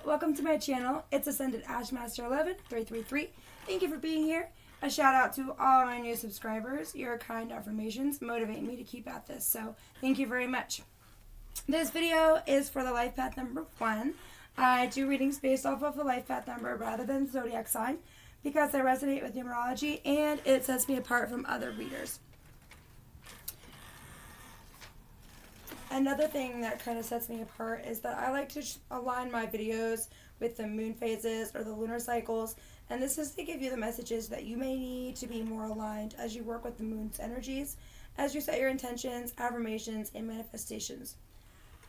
Welcome to my channel. It's Ascended Ashmaster 11333. Thank you for being here. A shout out to all my new subscribers. Your kind affirmations motivate me to keep at this, so thank you very much. This video is for the Lifepath number 1. I do readings based off of the Lifepath number rather than zodiac sign because I resonate with numerology and it sets me apart from other readers. Another thing that kind of sets me apart is that I like to align my videos with the moon phases or the lunar cycles, and this is to give you the messages that you may need to be more aligned as you work with the moon's energies, as you set your intentions, affirmations, and manifestations.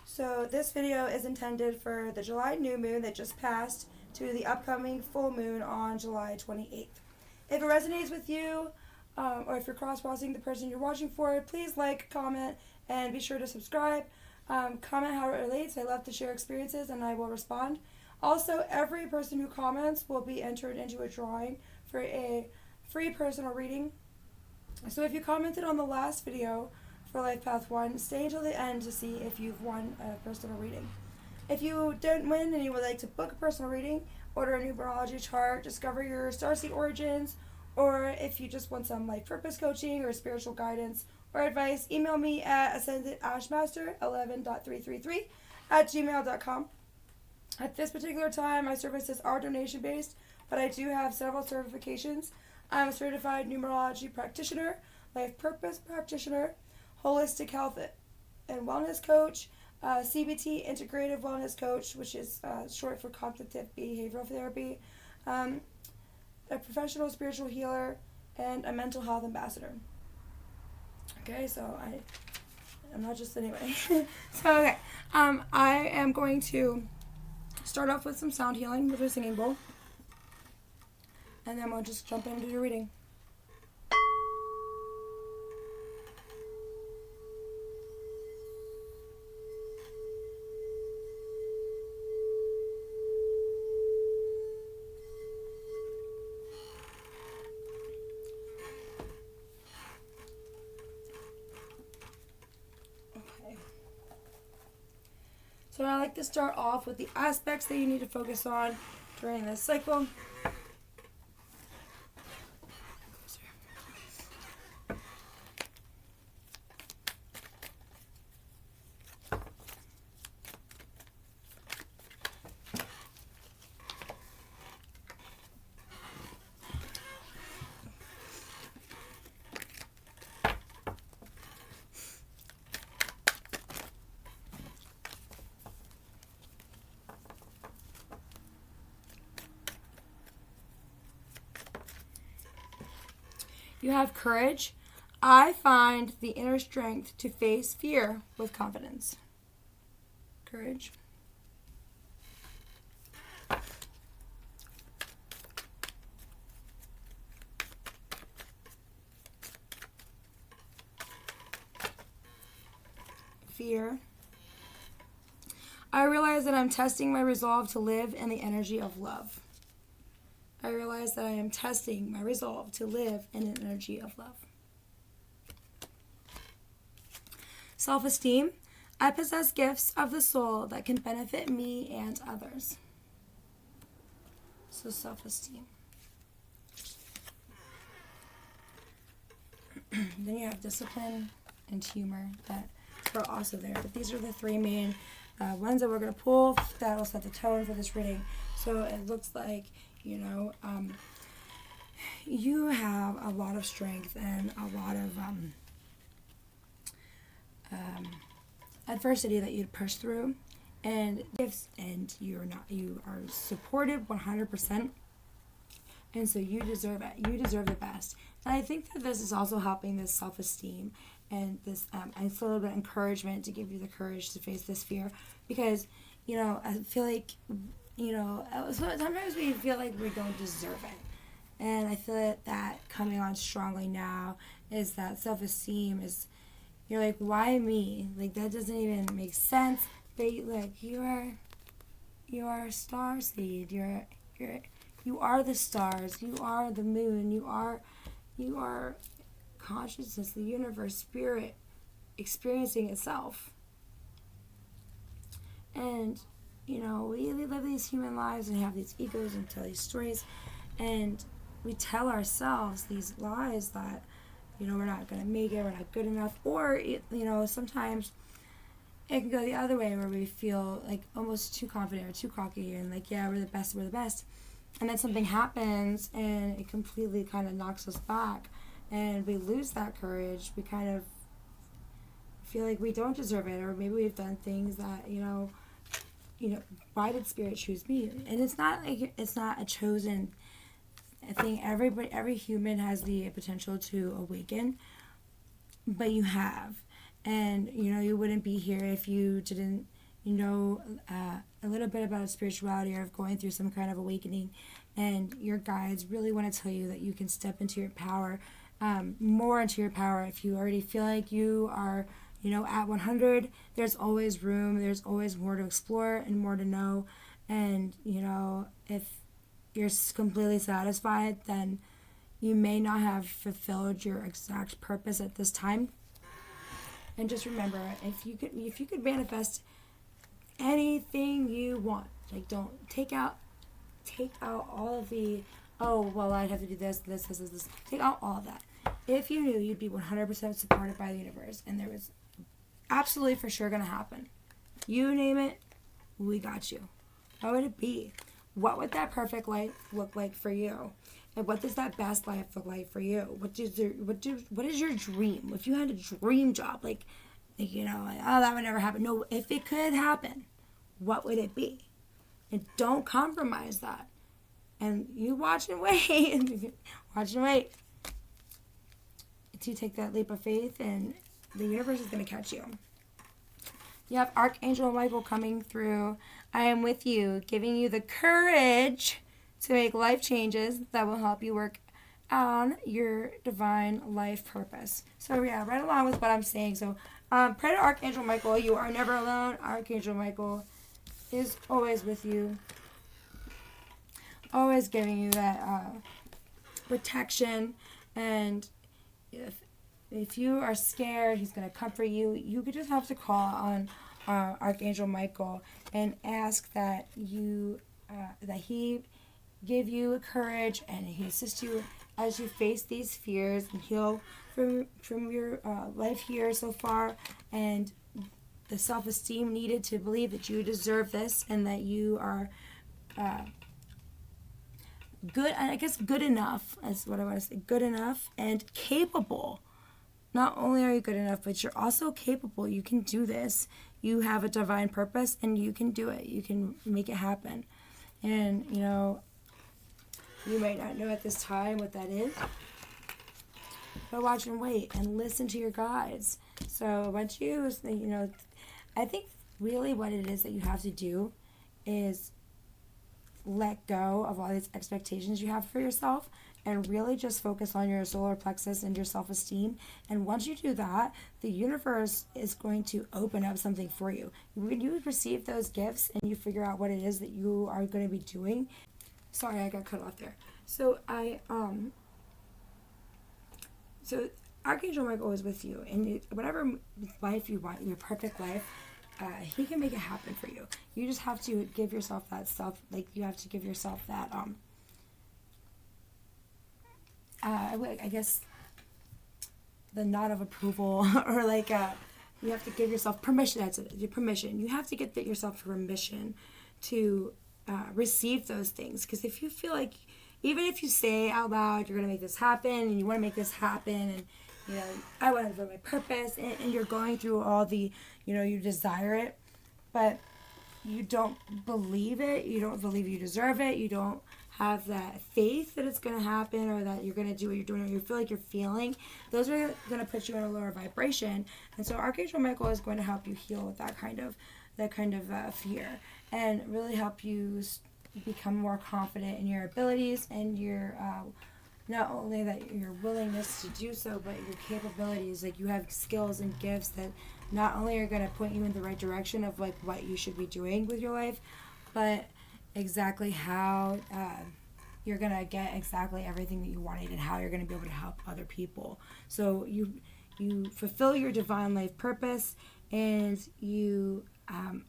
So this video is intended for the July new moon that just passed to the upcoming full moon on July 28th. If it resonates with you, or if you're cross-watching the person you're watching for, please like, comment, and be sure to subscribe. Comment how it relates. I love to share experiences and I will respond. Also, every person who comments will be entered into a drawing for a free personal reading. So if you commented on the last video for Lifepath 1, stay until the end to see if you've won a personal reading. If you don't win and you would like to book a personal reading, order a numerology chart, discover your starseed origins, or if you just want some life purpose coaching or spiritual guidance or advice, email me at ascendedashmaster11.333@gmail.com. At this particular time, my services are donation-based, but I do have several certifications. I'm a certified numerology practitioner, life purpose practitioner, holistic health and wellness coach, CBT, integrative wellness coach, which is short for cognitive behavioral therapy, a professional spiritual healer, and a mental health ambassador. Okay, so I'm not just anyway. So, okay, I am going to start off with some sound healing with a singing bowl, and then we'll just jump into your reading. So I like to start off with the aspects that you need to focus on during this cycle. You have courage. I find the inner strength to face fear with confidence. Courage. Fear. I realize that I'm testing my resolve to live in the energy of love. I realize that I am testing my resolve to live in an energy of love. Self-esteem. I possess gifts of the soul that can benefit me and others. So self-esteem. Then you have discipline and humor that are also there. But these are the three main ones that we're going to pull that will set the tone for this reading. So it looks like, you have a lot of strength and a lot of adversity that you'd push through, and gifts, and you are supported 100%, and so you deserve it. You deserve the best. And I think that this is also helping this self-esteem and this a little bit of encouragement to give you the courage to face this fear, because I feel like sometimes we feel like we don't deserve it. And I feel that coming on strongly now is that self-esteem is, you're like, why me? Like, that doesn't even make sense. But like, you are a star seed. You are the stars. You are the moon. You are consciousness, the universe, spirit, experiencing itself. And we live these human lives and have these egos and tell these stories, and we tell ourselves these lies that we're not going to make it, we're not good enough, or sometimes it can go the other way where we feel like almost too confident or too cocky and like, yeah, we're the best, and then something happens and it completely kind of knocks us back and we lose that courage. We kind of feel like we don't deserve it, or maybe we've done things that why did spirit choose me? And it's not a chosen thing. Every human has the potential to awaken, but you have, and you wouldn't be here if you didn't a little bit about spirituality or of going through some kind of awakening. And your guides really want to tell you that you can step into your power, more into your power. If you already feel like you are at 100, there's always room, there's always more to explore and more to know. And if you're completely satisfied, then you may not have fulfilled your exact purpose at this time. And just remember, if you could manifest anything you want, like, don't take out all of the, oh, well, I'd have to do this. Take out all of that. If you knew you'd be 100% supported by the universe, and there was absolutely for sure going to happen, you name it, we got you. What would it be? What would that perfect life look like for you? And what does that best life look like for you? What is your dream? If you had a dream job, like oh, that would never happen. No, if it could happen, what would it be? And don't compromise that. And you watch and wait. Watch and wait. To take that leap of faith, and the universe is going to catch you. You have Archangel Michael coming through. I am with you, giving you the courage to make life changes that will help you work on your divine life purpose. So yeah, right along with what I'm saying. So pray to Archangel Michael. You are never alone. Archangel Michael is always with you, always giving you that protection. And if you are scared, he's going to comfort you. You could just have to call on Archangel Michael and ask that he give you courage and he assist you as you face these fears and heal from your life here so far, and the self-esteem needed to believe that you deserve this and that you are good. I guess good enough is what I want to say. Good enough and capable. Not only are you good enough, but you're also capable. You can do this. You have a divine purpose, and you can do it. You can make it happen. And, you might not know at this time what that is, but watch and wait and listen to your guides. So once I think really what it is that you have to do is let go of all these expectations you have for yourself and really just focus on your solar plexus and your self-esteem. And once you do that, the universe is going to open up something for you. When you receive those gifts and you figure out what it is that you are going to be doing. Sorry, I got cut off there. So so Archangel Michael is with you, and whatever life you want, your perfect life, he can make it happen for you. You just have to give yourself that you have to give yourself that, I guess, the nod of approval, or you have to give yourself permission. That's it, your permission. You have to get yourself permission to receive those things. Because if you feel like even if you say out loud, you're going to make this happen, and you want to make this happen, and, you know, I want to live my purpose, and you're going through all the, you know, you desire it, but you don't believe it, you don't believe you deserve it, you don't have that faith that it's going to happen, or that you're going to do what you're doing, or you feel like you're feeling, those are going to put you in a lower vibration. And so Archangel Michael is going to help you heal with that kind of fear, and really help you become more confident in your abilities and your not only that your willingness to do so, but your capabilities. Like, you have skills and gifts that not only are going to point you in the right direction of like what you should be doing with your life, but exactly how you're going to get exactly everything that you wanted, and how you're going to be able to help other people. So you fulfill your divine life purpose, and you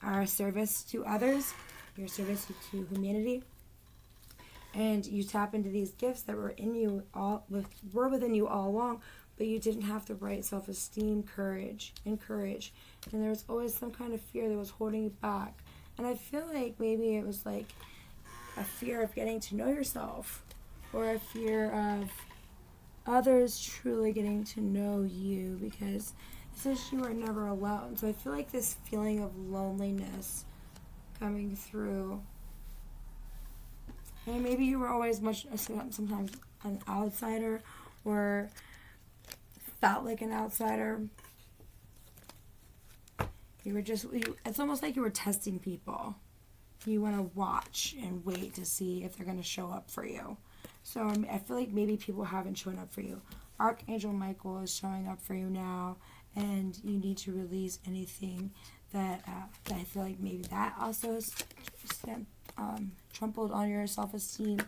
are a service to others. You're a service to humanity. And you tap into these gifts that were within you all along, but you didn't have the right self-esteem, courage. And there was always some kind of fear that was holding you back. And I feel like maybe it was like a fear of getting to know yourself, or a fear of others truly getting to know you, because it says you are never alone. So I feel like this feeling of loneliness coming through. And maybe you were always sometimes an outsider, or felt like an outsider. It's almost like you were testing people. You want to watch and wait to see if they're going to show up for you. So I feel like maybe people haven't shown up for you. Archangel Michael is showing up for you now, and you need to release anything that I feel like maybe that also is trampled on your self-esteem.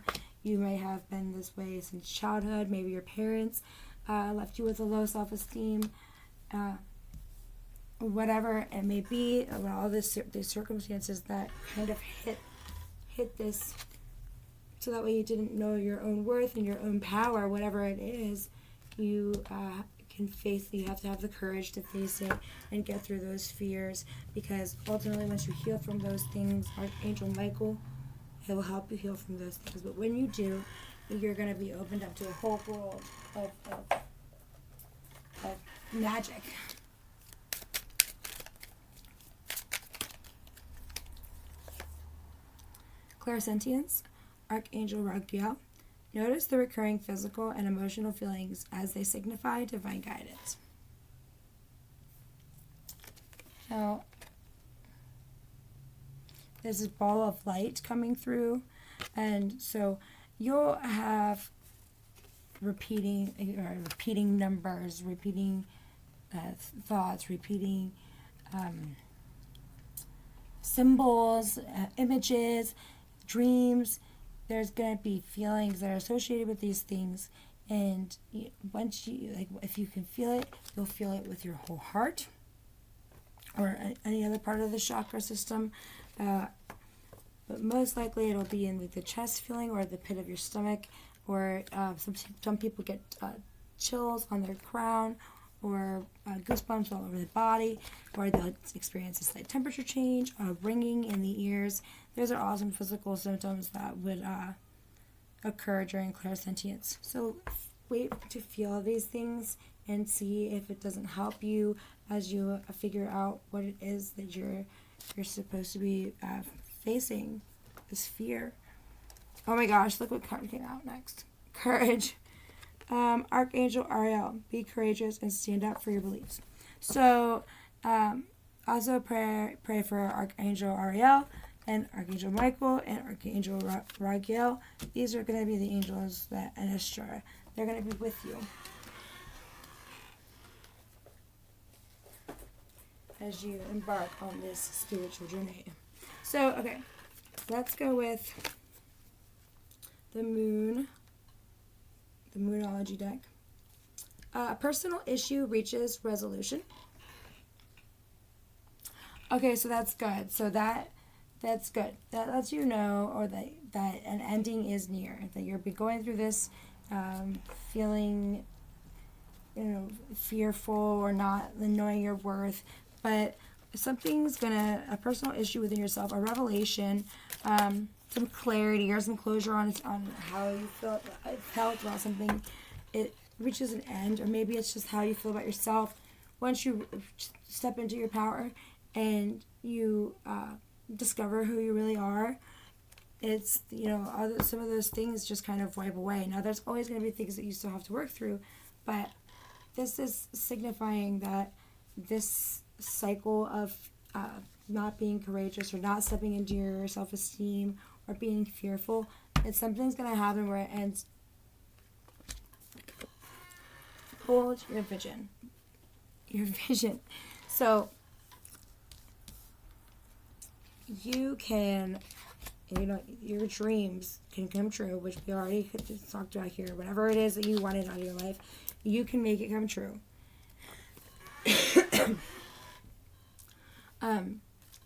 You may have been this way since childhood. Maybe your parents left you with a low self-esteem. Whatever it may be, all these circumstances that kind of hit this, so that way you didn't know your own worth and your own power, whatever it is, you can face. You have to have the courage to face it and get through those fears, because ultimately, once you heal from those things, Archangel Michael, he will help you heal from those things. But when you do, you're going to be opened up to a whole world of magic. Clairsentience, Archangel Raphael. Notice the recurring physical and emotional feelings as they signify divine guidance. Now, there's this ball of light coming through, and so you'll have repeating numbers, repeating thoughts, repeating symbols, images, dreams. There's going to be feelings that are associated with these things, and once if you can feel it, you'll feel it with your whole heart, or any other part of the chakra system, but most likely it'll be in the chest feeling, or the pit of your stomach, or some people get chills on their crown, or goosebumps all over the body, or they'll experience a slight temperature change, ringing in the ears. Those are all some physical symptoms that would occur during clairsentience. So wait to feel these things and see if it doesn't help you as you figure out what it is that you're supposed to be facing, this fear. Oh my gosh, look what card came out next. Courage. Archangel Ariel, be courageous and stand up for your beliefs. So also pray for Archangel Ariel and Archangel Michael and Archangel Raphael. These are going to be the angels and Astra. They're going to be with you as you embark on this spiritual journey. So, okay, let's go with the moon. The Moonology deck. A personal issue reaches resolution. Okay, so that's good. So that's good. That lets you know, or that an ending is near. That you're going through this feeling, fearful, or not knowing your worth, but a personal issue within yourself, a revelation, some clarity or some closure on how you felt about something, it reaches an end. Or maybe it's just how you feel about yourself. Once you step into your power and you discover who you really are, it's, some of those things just kind of wipe away. Now, there's always going to be things that you still have to work through, but this is signifying that this cycle of not being courageous or not stepping into your self-esteem or being fearful, something's going to happen where it ends. Hold your vision. Your vision. So you can, your dreams can come true, which we already talked about here. Whatever it is that you wanted out of your life, you can make it come true.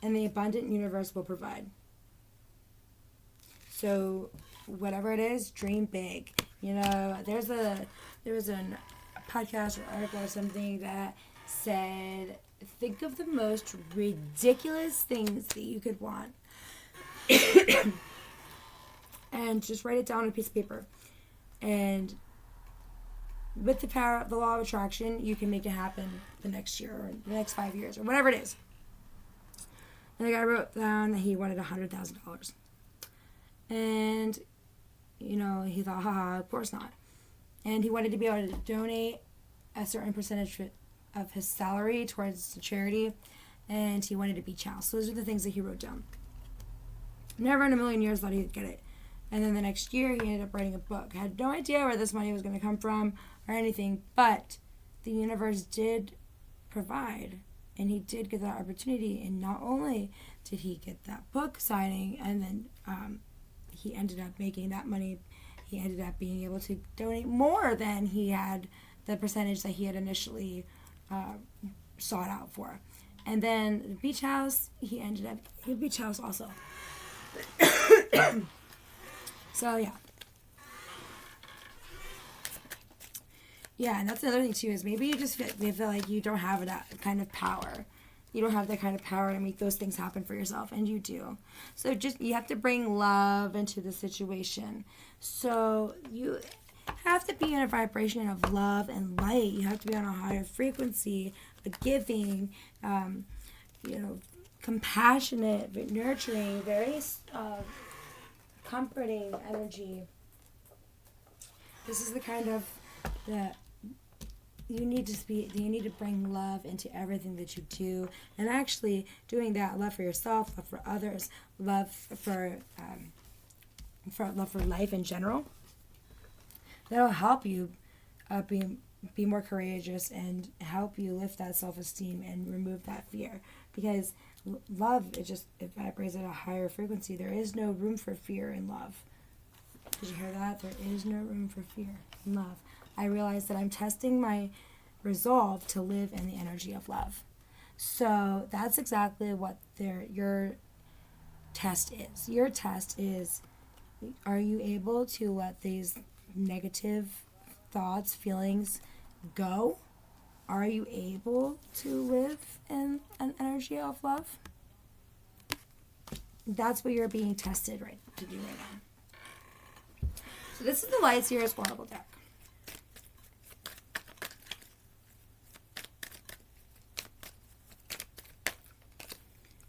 And the abundant universe will provide. So whatever it is, dream big. There was a podcast or article or something that said, think of the most ridiculous things that you could want. And just write it down on a piece of paper. And with the power of the law of attraction, you can make it happen the next year or the next 5 years or whatever it is. And the guy wrote down that he wanted $100,000. And, he thought, haha, of course not. And he wanted to be able to donate a certain percentage of his salary towards charity. And he wanted a beach house. So those are the things that he wrote down. Never in a million years thought he'd get it. And then the next year, he ended up writing a book. Had no idea where this money was going to come from or anything, but the universe did provide, and he did get that opportunity. And not only did he get that book signing, and then he ended up making that money, he ended up being able to donate more than he had the percentage that he had initially sought out for. And then the beach house, he ended up getting a beach house also. So, yeah. Yeah, and that's another thing, too, is maybe you just feel like you don't have that kind of power. You don't have that kind of power to make those things happen for yourself, and you do. So you have to bring love into the situation. So you have to be in a vibration of love and light. You have to be on a higher frequency, a giving, compassionate, nurturing, very comforting energy. This is the kind of that you need to bring love into everything that you do, and actually doing that, love for yourself, love for others, love for life in general. That'll help you be more courageous and help you lift that self-esteem and remove that fear, because love, it vibrates at a higher frequency. There is no room for fear in love. Did you hear that? There is no room for fear in love. I realize that I'm testing my resolve to live in the energy of love. So that's exactly what your test is. Your test is, are you able to let these negative thoughts, feelings go? Are you able to live in an energy of love? That's what you're being tested to do right now. So this is the Light Seers Oracle deck.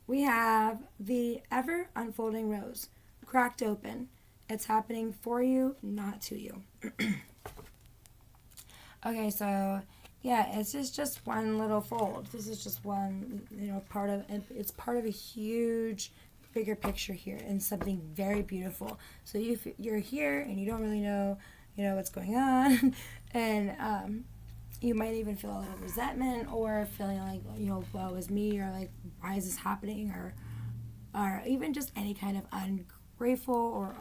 We have the ever unfolding rose, cracked open. It's happening for you, not to you. Okay, so yeah, it's just one little fold. This is just one, it's part of a huge, bigger picture here, and something very beautiful. So you're here and you don't really know, what's going on, and you might even feel a little resentment or feeling like, well, it was me, or like, why is this happening, or even just any kind of ungrateful or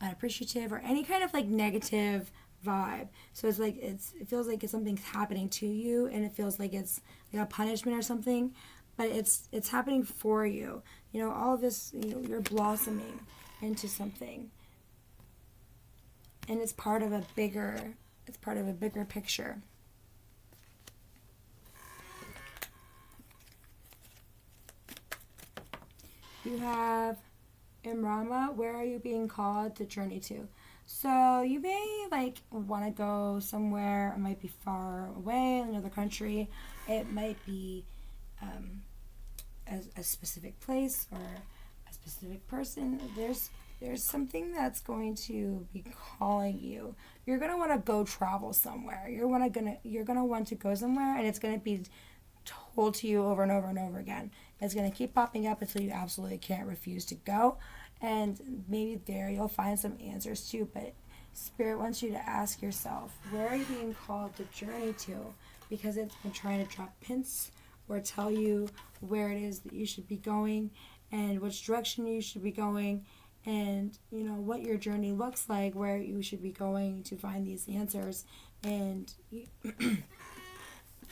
unappreciative or any kind of like negative vibe. So it's like it feels like something's happening to you, and it feels like it's like a punishment or something, but it's happening for you. All of this, you're blossoming into something, and it's part of a bigger picture. you have Imrama, where are you being called to journey to? So you may like want to go somewhere. It might be far away in another country. It might be a specific place or a specific person. There's something that's going to be calling you. You're gonna want to go travel somewhere. You're gonna want to go somewhere, and it's gonna be told to you over and over and over again. It's gonna keep popping up until you absolutely can't refuse to go, and maybe there you'll find some answers too. But Spirit wants you to ask yourself, where are you being called to journey to? Because it's been trying to drop hints or tell you where it is that you should be going and which direction you should be going, and what your journey looks like, where you should be going to find these answers. And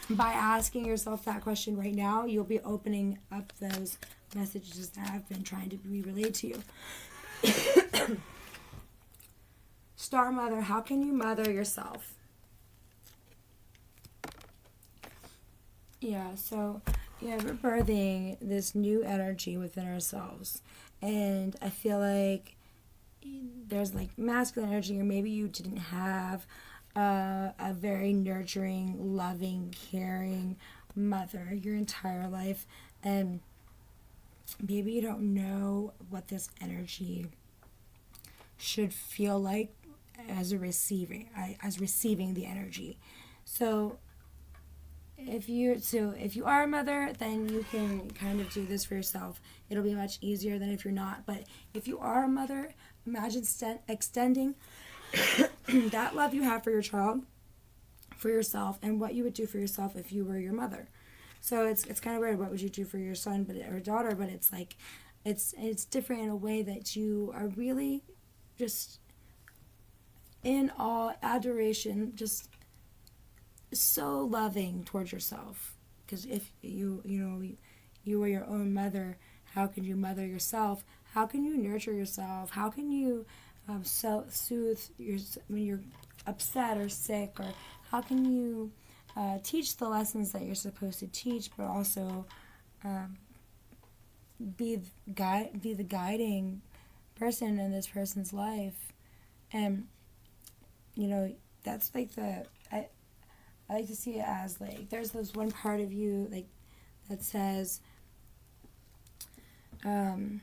by asking yourself that question right now, you'll be opening up those messages that have been trying to be relayed to you. Star Mother, how can you mother yourself? Yeah, so we're birthing this new energy within ourselves. And I feel like there's like masculine energy, or maybe you didn't have a very nurturing, loving, caring mother your entire life. And maybe you don't know what this energy should feel like as receiving the energy. So if you are a mother, then you can kind of do this for yourself. It'll be much easier than if you're not. But if you are a mother, imagine extending that love you have for your child, for yourself, and what you would do for yourself if you were your mother. So it's kind of weird. What would you do for your son or daughter? But it's like it's different in a way that you are really just in awe, adoration, just so loving towards yourself. Because if you were your own mother, how can you mother yourself? How can you nurture yourself? How can you soothe when you're upset or sick? Or how can you teach the lessons that you're supposed to teach, but also be the guiding person in this person's life? And that's like I like to see it as like there's this one part of you like that says like,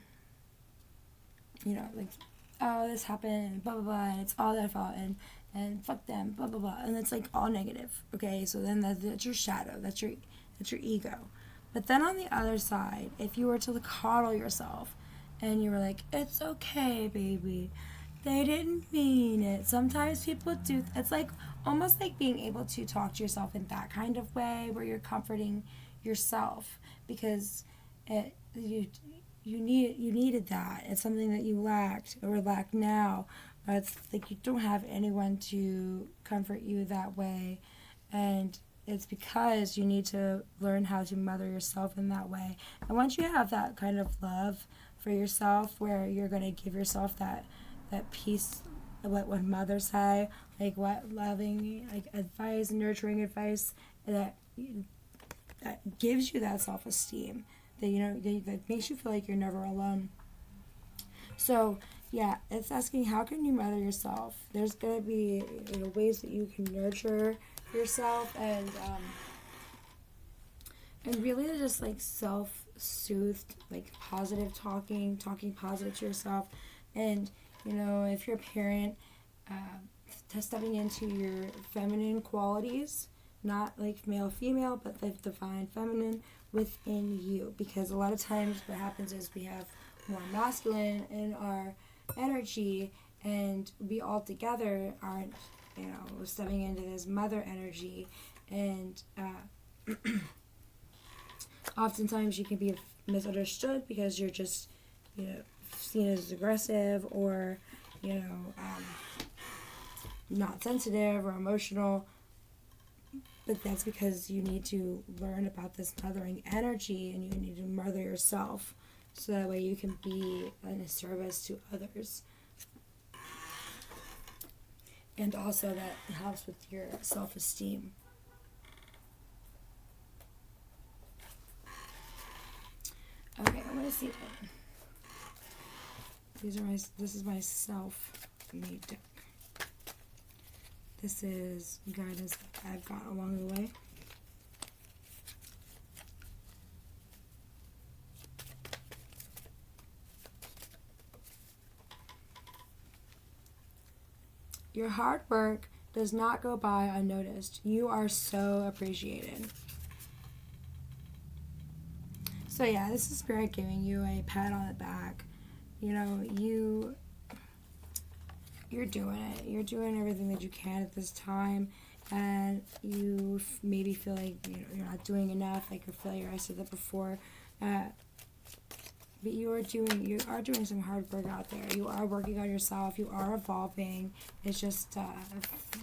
oh, this happened and blah blah blah, and it's all their fault, and fuck them, blah blah blah, and it's like all negative. Okay, so then that's your shadow, that's your ego. But then on the other side, if you were to coddle yourself and you were like, it's okay, baby, they didn't mean it. Sometimes people do. It's like almost like being able to talk to yourself in that kind of way, where you're comforting yourself, because you needed that. It's something that you lacked or lack now. But it's like you don't have anyone to comfort you that way, and it's because you need to learn how to mother yourself in that way. And once you have that kind of love for yourself, where you're going to give yourself that peace, what mothers say, like what loving, like advice, nurturing advice that gives you that self-esteem, that that makes you feel like you're never alone. So yeah, it's asking, how can you mother yourself? There's gonna be ways that you can nurture yourself, and really just like self-soothed, like positive talking positive to yourself. And if you're a parent, stepping into your feminine qualities, not like male, female, but the divine feminine within you. Because a lot of times what happens is we have more masculine in our energy, and we all together aren't, stepping into this mother energy. And oftentimes you can be misunderstood because you're just, seen as aggressive, or not sensitive or emotional. But that's because you need to learn about this mothering energy, and you need to mother yourself, so that way you can be a service to others. And also that helps with your self-esteem. Okay, I'm going to see This is my self-made deck. This is guidance that I've got along the way. Your hard work does not go by unnoticed. You are so appreciated. So yeah, this is Spirit giving you a pat on the back. You know, you're doing it. You're doing everything that you can at this time, and you maybe feel like you're not doing enough, like your failure. I said that before. But you are doing some hard work out there. You are working on yourself. You are evolving. It's just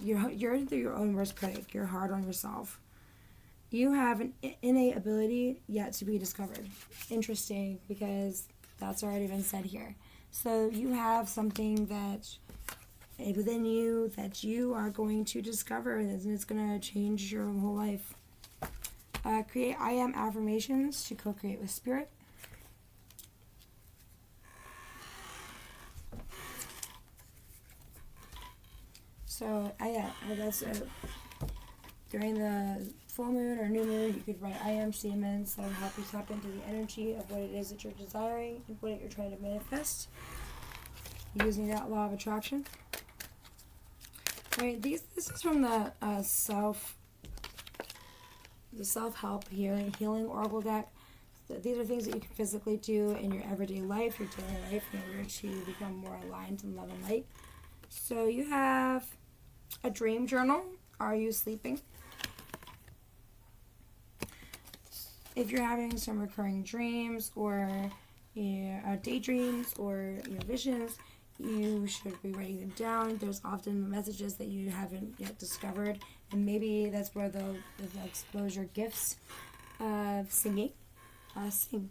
you're your own worst critic. You're hard on yourself. You have an innate ability yet to be discovered. Interesting, because that's already been said here. So you have something that within you that you are going to discover, and it's going to change your whole life. Create I am affirmations to co-create with Spirit. So, during the full moon or new moon, you could write I am statements that will help you tap into the energy of what it is that you're desiring and what you're trying to manifest using that law of attraction. Right, this is from the self-help healing oracle deck. These are things that you can physically do in your everyday life, your daily life, in order to become more aligned in love and light. So you have a dream journal. Are you sleeping? If you're having some recurring dreams or daydreams or visions, you should be writing them down. There's often messages that you haven't yet discovered, and maybe that's where they'll expose your gifts of singing. Sing.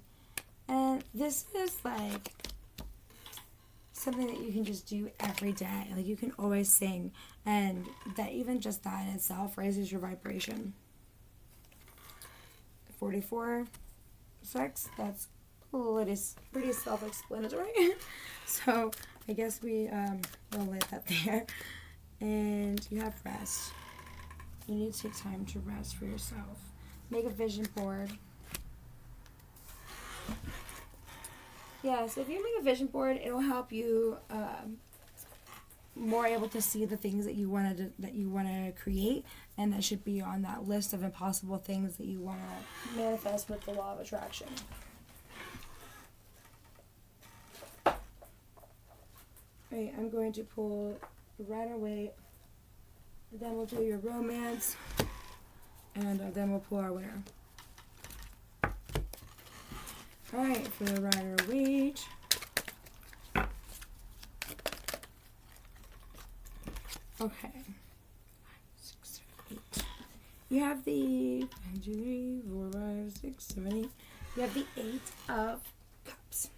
And this is like something that you can just do every day. Like, you can always sing, and that even just that in itself raises your vibration. 44 sex, that's pretty self-explanatory. So I guess we'll lay that there. And you have rest. You need to take time to rest for yourself. Make a vision board. Yeah, so if you make a vision board, it'll help you more able to see the things that you want to create, and that should be on that list of impossible things that you want to manifest with the law of attraction. Alright, I'm going to pull the Rider-Waite, then we'll do your romance, and then we'll pull our winner. Alright, for the Rider-Waite. Okay. 5, 6, 7, 8. You have the 1, 2, 3, 4, 5, 6, 7, 8. You have the 8 of Cups.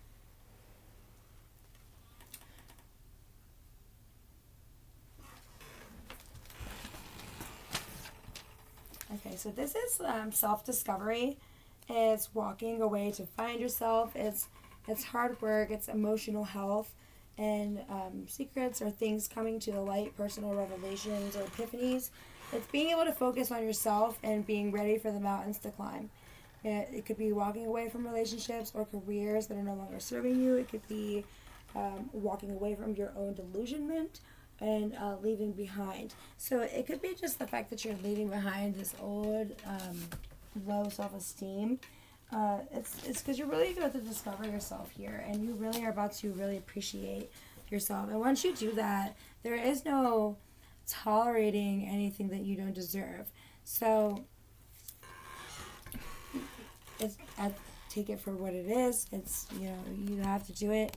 Okay, so this is self-discovery. It's walking away to find yourself. It's hard work. It's emotional health. And secrets or things coming to the light, personal revelations or epiphanies. It's being able to focus on yourself and being ready for the mountains to climb. It could be walking away from relationships or careers that are no longer serving you. It could be walking away from your own delusionment and leaving behind. So it could be just the fact that you're leaving behind this old low self-esteem. It's because you're really about to discover yourself here, and you really are about to really appreciate yourself. And once you do that, there is no tolerating anything that you don't deserve. So I take it for what it is. It's, you have to do it.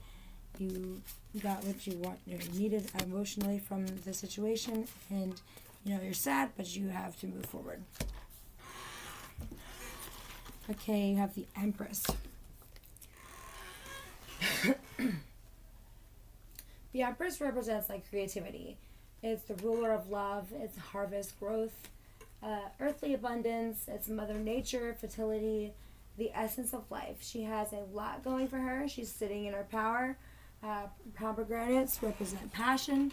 You got what you want, you needed emotionally from the situation, and you're sad, but you have to move forward. Okay, you have the Empress. The Empress represents creativity. It's the ruler of love. It's harvest, growth, earthly abundance. It's Mother Nature, fertility, the essence of life. She has a lot going for her. She's sitting in her power. Pomegranates represent passion.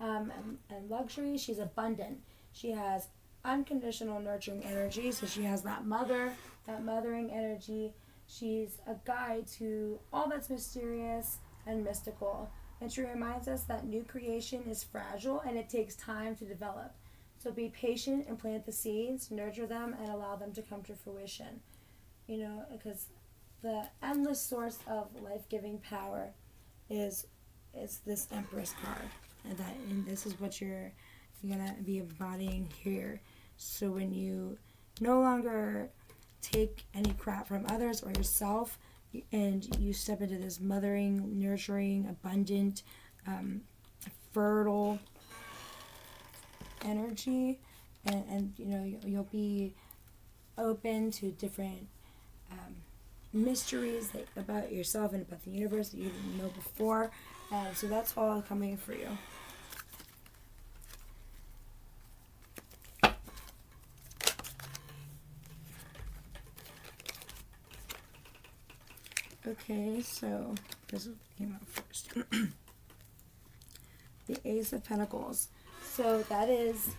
And luxury, she's abundant. She has unconditional nurturing energy, so she has that mothering energy. She's a guide to all that's mysterious and mystical. And she reminds us that new creation is fragile and it takes time to develop. So be patient and plant the seeds, nurture them, and allow them to come to fruition. Because the endless source of life-giving power is this Empress card. And this is what you're going to be embodying here. So when you no longer take any crap from others or yourself, and you step into this mothering, nurturing, abundant, fertile energy, and you'll be open to different mysteries about yourself and about the universe that you didn't know before. So that's all coming for you. Okay, so this came out first. The Ace of Pentacles. So that is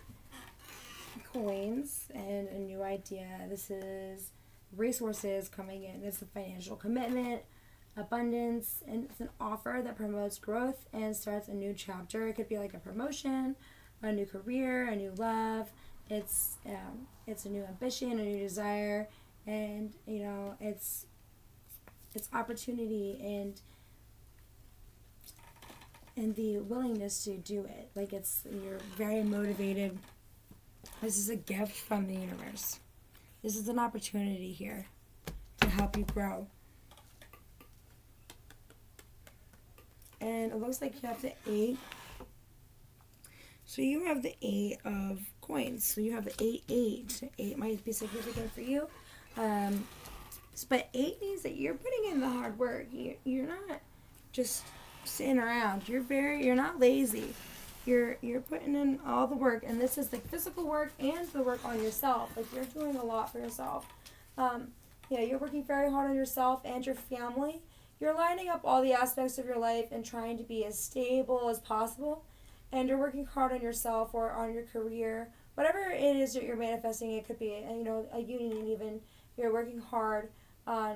coins and a new idea. This is resources coming in. It's a financial commitment, abundance, and it's an offer that promotes growth and starts a new chapter. It could be like a promotion, a new career, a new love. It's a new ambition, a new desire, and it's opportunity and the willingness to do it. Like you're very motivated. This is a gift from the universe. This is an opportunity here to help you grow. And it looks like you have the 8. So you have the 8 of coins. So you have the 8. 8 might be significant for you. But 8 means that you're putting in the hard work. You're not just sitting around. You're not lazy. You're putting in all the work, and this is the physical work and the work on yourself. Like you're doing a lot for yourself. You're working very hard on yourself and your family. You're lining up all the aspects of your life and trying to be as stable as possible. And you're working hard on yourself or on your career, whatever it is that you're manifesting. It could be a union even. You're working hard on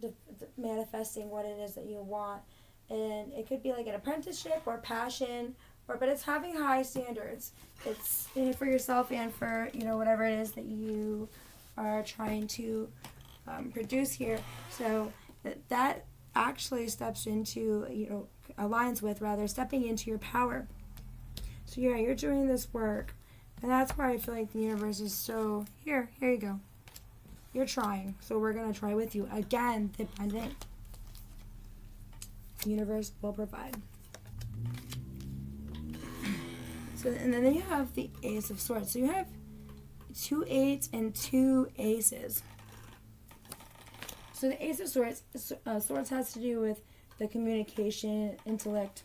the manifesting what it is that you want. And it could be like an apprenticeship or passion, but it's having high standards. It's for yourself and for whatever it is that you are trying to produce here. So that actually steps into aligns with stepping into your power. So you're doing this work, and that's why I feel like the universe is so here you go. You're trying, so we're gonna try with you again. The abundant universe will provide. So, and then you have the Ace of Swords. So you have 2 8s and 2 aces. So the Ace of Swords, swords has to do with the communication, intellect.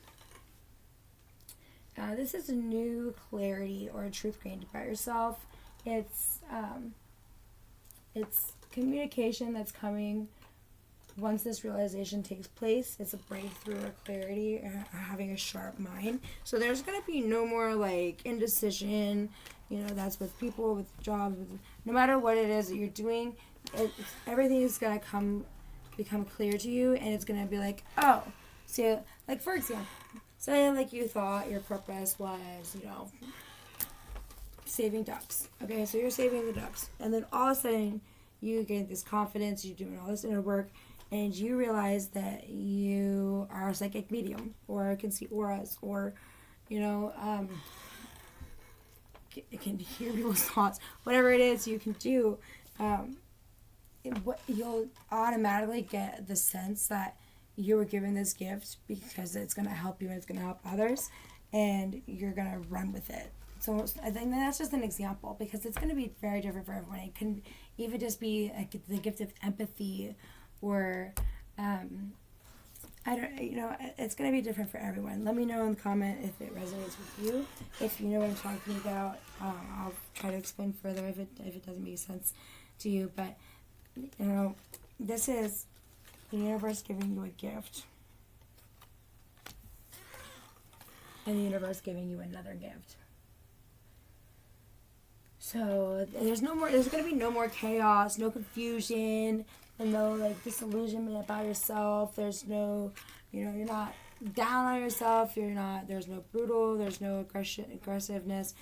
This is a new clarity or a truth gained about yourself. It's communication that's coming once this realization takes place. It's a breakthrough or clarity or having a sharp mind. So there's going to be no more indecision. That's with people, with jobs, no matter what it is that you're doing, everything is going to become clear to you, and it's going to be like, oh, so for example, say you thought your purpose was, saving ducks. Okay, so you're saving the ducks, and then all of a sudden you get this confidence, you're doing all this inner work, and you realize that you are a psychic medium, or can see auras, or can hear people's thoughts, whatever it is you can do. You'll automatically get the sense that you were given this gift because it's going to help you and it's going to help others, and you're going to run with it. So I think that's just an example, because it's going to be very different for everyone. It can even just be the gift of empathy, or it's going to be different for everyone. Let me know in the comment if it resonates with you. If you know what I'm talking about, I'll try to explain further if it doesn't make sense to you. But this is the universe giving you a gift. And the universe giving you another gift. So there's going to be no more chaos, no confusion, and no like disillusionment about yourself. There's no, you're not down on yourself. There's no there's no aggressiveness.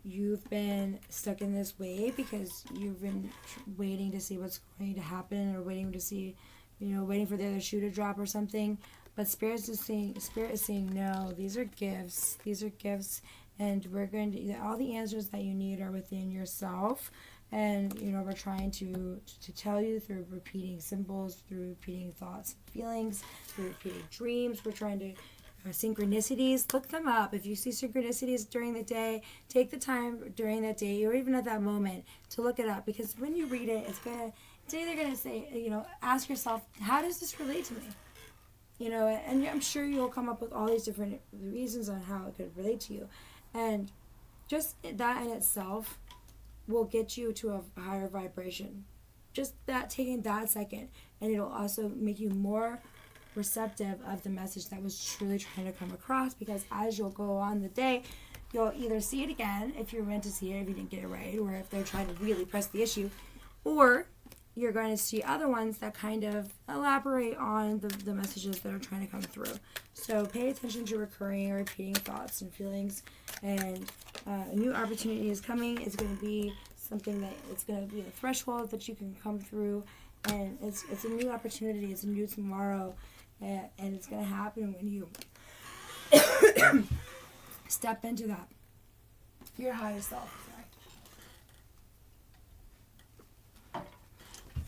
You've been stuck in this way because you've been waiting to see what's going to happen, or waiting to see, waiting for the other shoe to drop or something. But Spirit is saying, no, these are gifts. These are gifts. And we're going to, all the answers that you need are within yourself. And, we're trying to tell you through repeating symbols, through repeating thoughts and feelings, through repeating dreams. We're trying to, synchronicities, look them up. If you see synchronicities during the day, take the time during that day, or even at that moment, to look it up. Because when you read it, it's either going to say, ask yourself, how does this relate to me? And I'm sure you'll come up with all these different reasons on how it could relate to you. And just that in itself will get you to a higher vibration. Just that, taking that second. And it'll also make you more receptive of the message that was truly trying to come across. Because as you'll go on the day, you'll either see it again, if you're meant to see it, if you didn't get it right, or if they're trying to really press the issue. Or you're going to see other ones that kind of elaborate on the messages that are trying to come through. So pay attention to recurring or repeating thoughts and feelings. And a new opportunity is coming. It's going to be something that it's going to be a threshold that you can come through. And it's a new opportunity. It's a new tomorrow. And it's going to happen when you step into that. Your higher self.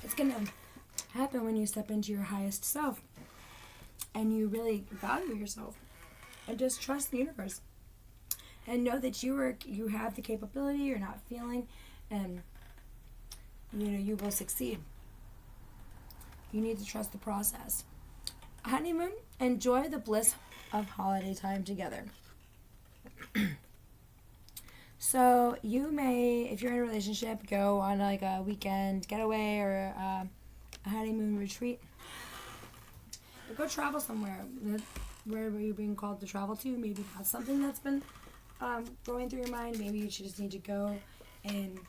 It's going to happen when you step into your highest self and you really value yourself and just trust the universe and know that you have the capability, you're not failing, and you will succeed. You need to trust the process. Honeymoon, enjoy the bliss of holiday time together. So you may, if you're in a relationship, go on like a weekend getaway or a honeymoon retreat. Or go travel somewhere. Wherever you're being called to travel to, maybe that's something that's been going through your mind. Maybe you just need to go and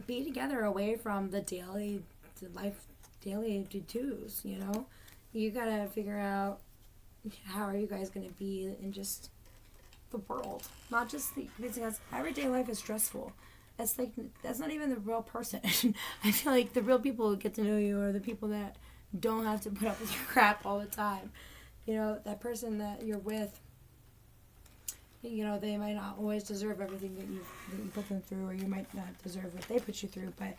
be together away from the daily to-dos. You gotta figure out how are you guys gonna be in just the world, not just because everyday life is stressful. It's like that's not even the real person. I feel like the real people who get to know you are the people that don't have to put up with your crap all the time. That person that you're with, they might not always deserve everything that you put them through, or you might not deserve what they put you through, but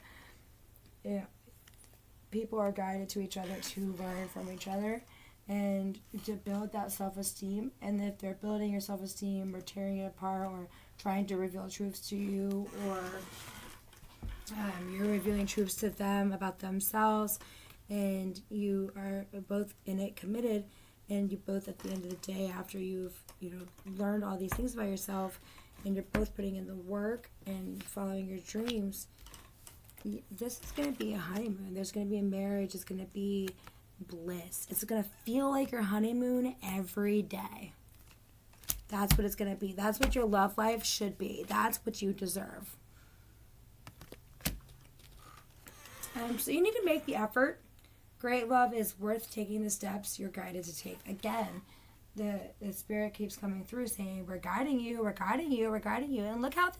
people are guided to each other to learn from each other and to build that self-esteem. And if they're building your self-esteem or tearing it apart or trying to reveal truths to you, or you're revealing truths to them about themselves, and you are both in it committed, and you both at the end of the day, after you've learned all these things about yourself, and you're both putting in the work and following your dreams, this is going to be a honeymoon. There's going to be a marriage. It's going to be bliss. It's going to feel like your honeymoon every day. That's what it's going to be. That's what your love life should be. That's what you deserve. So you need to make the effort. Great love is worth taking the steps you're guided to take. Again, the spirit keeps coming through saying, we're guiding you, we're guiding you, we're guiding you. And look how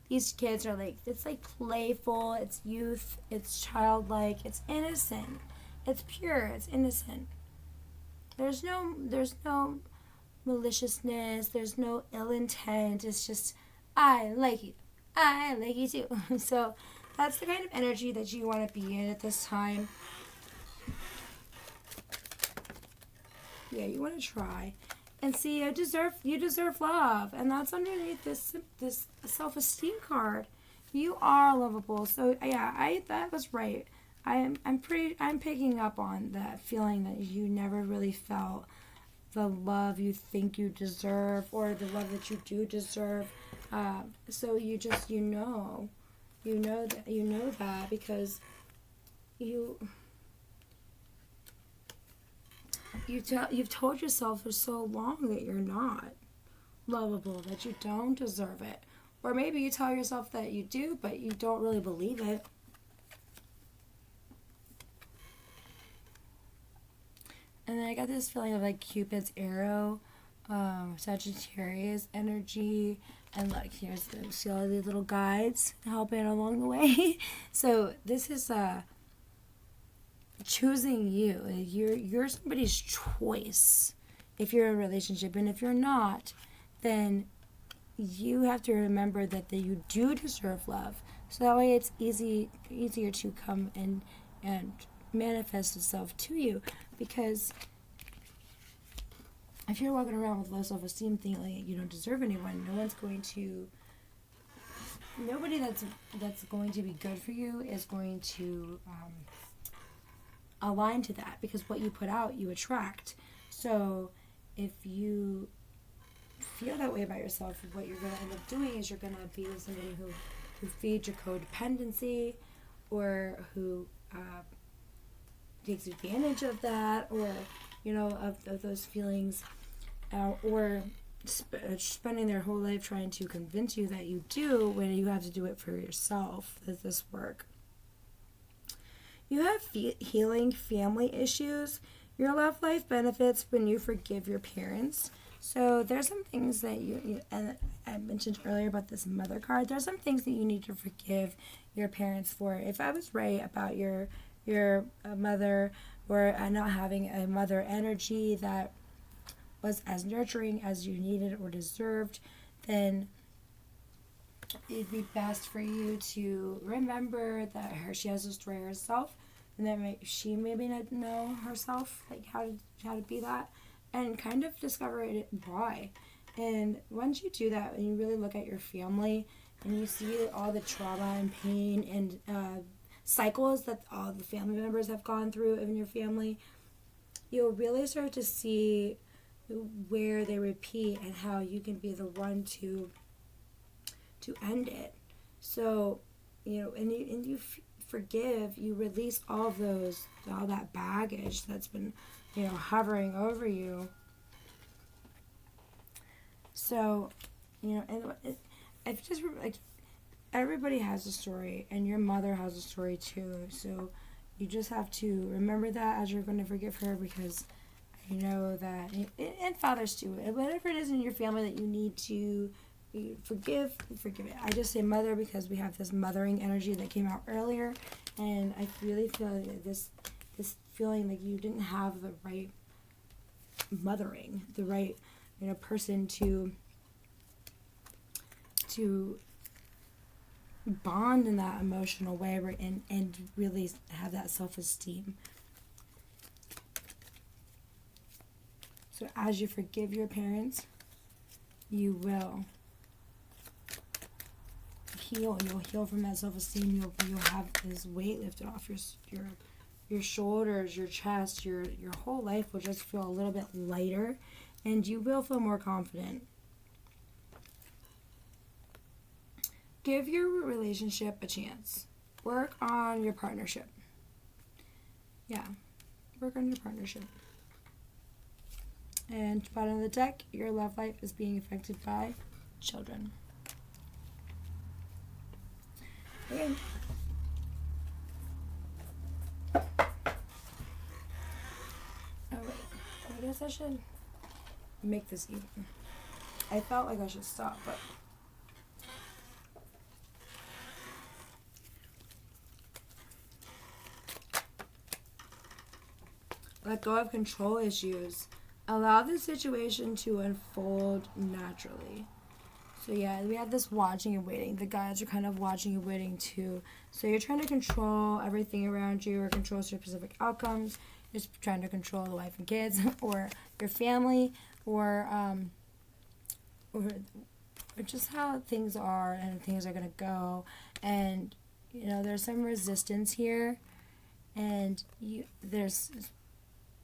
these kids are like, it's like playful, it's youth, it's childlike, it's innocent, it's pure, it's innocent. There's no maliciousness, there's no ill intent. It's just, I like you too. So that's the kind of energy that you want to be in at this time. Yeah, you want to try and see. You deserve love, and that's underneath this self-esteem card. You are lovable. So yeah, that was right. I'm picking up on that feeling that you never really felt the love you think you deserve, or the love that you do deserve. So you You know that because you've told yourself for so long that you're not lovable, that you don't deserve it. Or maybe you tell yourself that you do, but you don't really believe it. And then I got this feeling of like Cupid's arrow, Sagittarius energy, and like see all these little guides helping along the way. So this is choosing you. You're somebody's choice if you're in a relationship, and if you're not, then you have to remember that you do deserve love. So that way it's easier to come and manifest itself to you. Because if you're walking around with low self-esteem thinking like you don't deserve anyone, nobody that's going to be good for you is going to align to that, because what you put out you attract. So if you feel that way about yourself, what you're going to end up doing is you're going to be with somebody who feeds your codependency, or who takes advantage of that, or of those feelings, or spending their whole life trying to convince you that you do, when you have to do it for yourself. Does this work? You have healing family issues. Your love life benefits when you forgive your parents. So there's some things that and I mentioned earlier about this mother card. There's some things that you need to forgive your parents for. If I was right about your mother, or not having a mother energy that was as nurturing as you needed or deserved, then it'd be best for you to remember that she has a story herself, and that she maybe not know herself, like how to be that, and kind of discover why. And once you do that, and you really look at your family, and you see all the trauma and pain and cycles that all the family members have gone through in your family, you'll really start to see where they repeat and how you can be the one to end it. So, and you forgive, you release all that baggage that's been, hovering over you. So, and it's just like, everybody has a story, and your mother has a story too. So you just have to remember that as you're going to forgive her, because I know that, and fathers too, whatever it is in your family that you need to forgive it. I just say mother because we have this mothering energy that came out earlier, and I really feel like this feeling like you didn't have the right mothering, the right person to bond in that emotional way, and really have that self-esteem. So as you forgive your parents, you will heal. You'll heal from that self-esteem. You'll have this weight lifted off your shoulders, your chest, your whole life will just feel a little bit lighter, and you will feel more confident. Give your relationship a chance. Work on your partnership. Yeah, work on your partnership. And bottom of the deck, your love life is being affected by children. Okay. Oh wait, I guess I should make this even. I felt like I should stop, but let go of control issues. Allow the situation to unfold naturally. So yeah, we have this watching and waiting. The guides are kind of watching and waiting too. So you're trying to control everything around you, or control specific outcomes. You're just trying to control the wife and kids, or your family, or just how things are and things are gonna go. And there's some resistance here, and there's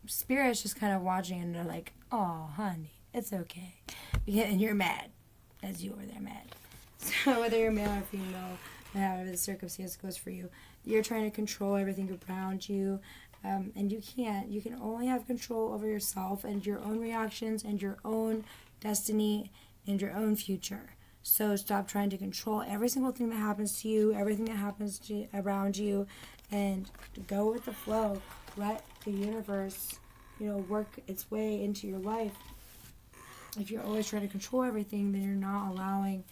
Spirit's just kind of watching, and they're like, oh, honey, it's okay. And you're mad, as you over there mad. So whether you're male or female, however the circumstance goes for you. You're trying to control everything around you, and you can't. You can only have control over yourself and your own reactions and your own destiny and your own future. So stop trying to control every single thing that happens to you, everything that happens to around you, and go with the flow. Let the universe, work its way into your life. If you're always trying to control everything, then you're not allowing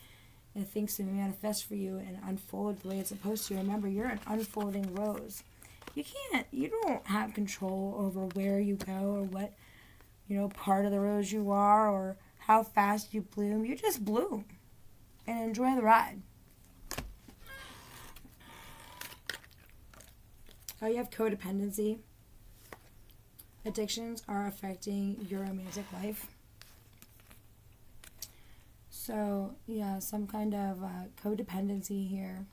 things to manifest for you and unfold the way it's supposed to. Remember, you're an unfolding rose. You don't have control over where you go or what, part of the rose you are or how fast you bloom. You just bloom and enjoy the ride. Oh, you have codependency. Addictions are affecting your romantic life. So, yeah, some kind of codependency here.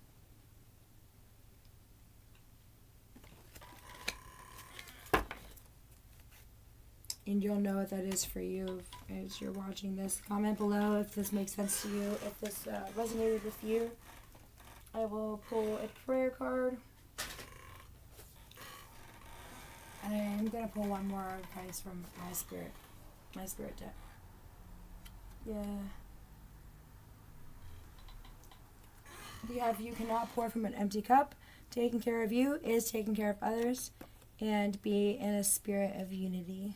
And you'll know what that is for you as you're watching this. Comment below if this makes sense to you, if this resonated with you. I will pull a prayer card. And I'm going to pull one more advice from my spirit deck. Yeah. We have, you cannot pour from an empty cup. Taking care of you is taking care of others, and be in a spirit of unity.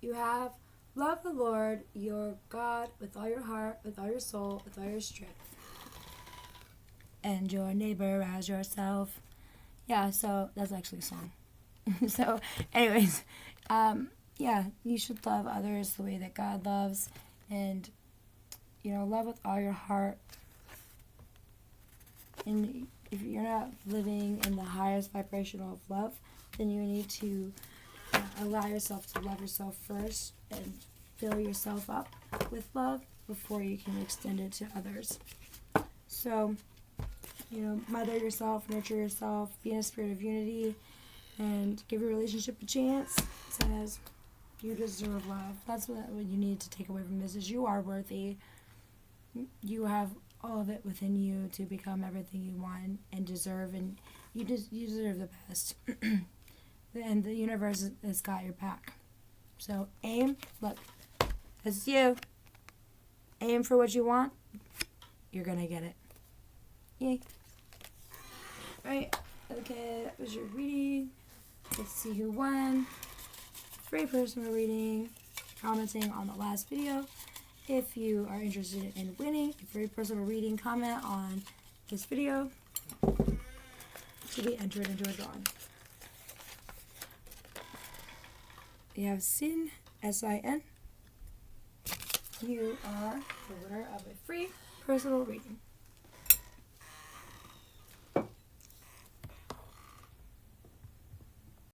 You have, love the Lord your God with all your heart, with all your soul, with all your strength, and your neighbor as yourself. Yeah, so that's actually a song. So, anyways, yeah, you should love others the way that God loves, and, love with all your heart. And if you're not living in the highest vibrational of love, then you need to allow yourself to love yourself first and fill yourself up with love before you can extend it to others. So, mother yourself, nurture yourself, be in a spirit of unity, and give your relationship a chance. It says you deserve love. That's what you need to take away from this, is you are worthy. You have all of it within you to become everything you want and deserve, and you deserve the best. And the universe has got your back. So aim, look, it's you. Aim for what you want, you're going to get it. Yay. Alright, okay, that was your reading. Let's see who won. Free personal reading, commenting on the last video. If you are interested in winning a free personal reading, comment on this video to be entered into a drawing. You have Sin, S-I-N. You are the winner of a free personal reading.